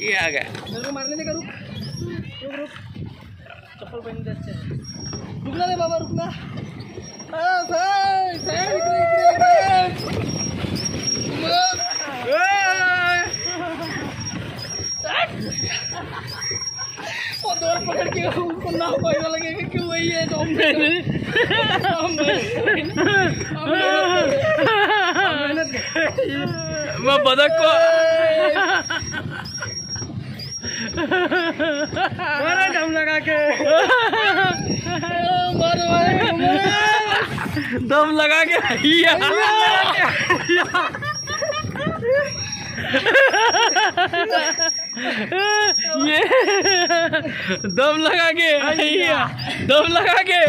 ये आ गया। मेरे को मारने देगा। रुक रुक, चप्पल पहन दे। अच्छे रुकना रे बाबा, रुकना। वो दौड़ पकड़ के उसको ना पैसा लगेगा। क्यों वही है तो मैं बदक को दम लगा के दम लगा के ये दम लगा के दम लगा के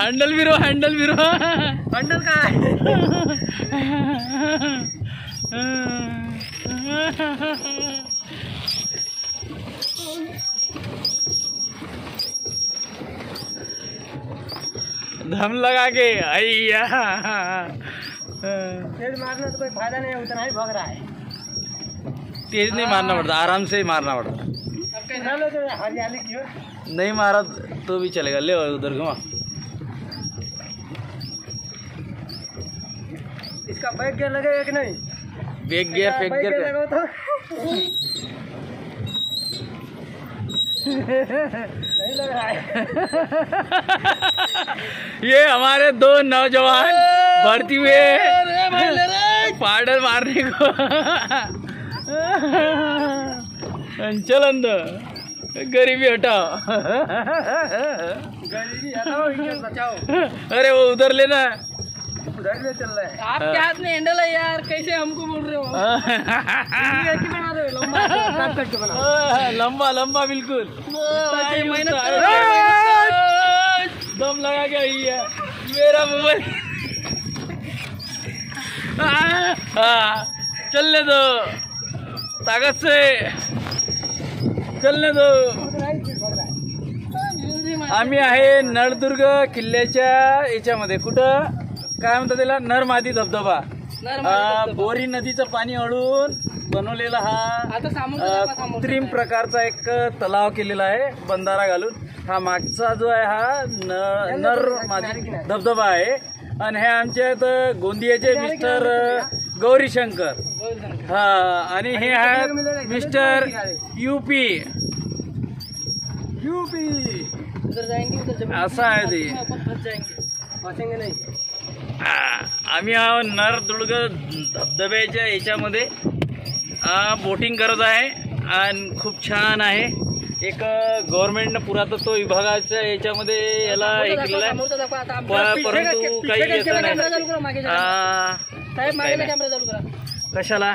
हैंडल भी रो हैंडल का दम लगा के अय्या। तेज मारने से कोई फायदा नहीं है, उतना ही भाग रहा है। तेज नहीं मारना पड़ता, आराम से ही मारना पड़ता। अब कैसा लो तो हरियाली क्यों? नहीं मारा तो भी चलेगा। ले उधर घुमा। इसका बैक गियर लगेगा कि नहीं? बैक गियर फेंक गियर लगाओ तो नहीं लग रहा है। ये हमारे दो नौजवान भर्ती हुए पाउडर मारने को। चल अंदर, गरीबी हटाओ। गरीबी हटाओ, इज्जत बचाओ। अरे वो उधर लेना, उधर ले चल रहा है। आपके हाथ में हैंडल है यार, कैसे हमको बोल रहे हो? बना दो लंबा, काट काट के बना। लंबा लंबा बिल्कुल। दम लगा के आई है मेरा मोबाइल। चलने दो, ताकत से चलने दो। आम्ही आहे नळदुर्ग किल्ल्याच्या याच्यामध्ये। कुठं काय म्हणतात त्याला? नरमादी धबधबा। बोरी नदीचं पाणी अडून बनवलेला हा कृत्रिम प्रकारचा एक तलाव केलेला आहे बंधारा घालून। हा मागचा जो आहे हा नरमादी धबधबा आहे। आणि हे आमच्यात गोंदियाचे मिस्टर गौरीशंकर, हा, आणि हे आहेत मिस्टर यूपी। असं आहे ते। आम्ही हा नळदुर्ग धबधब्याच्या याच्यामध्ये बोटिंग करत आहे आणि खूप छान आहे। एक गव्हर्नमेंटनं पुरातत्व विभागाच्या याच्यामध्ये याला हे केलेलं आहे, परंतु काही येत नाही। कशाला?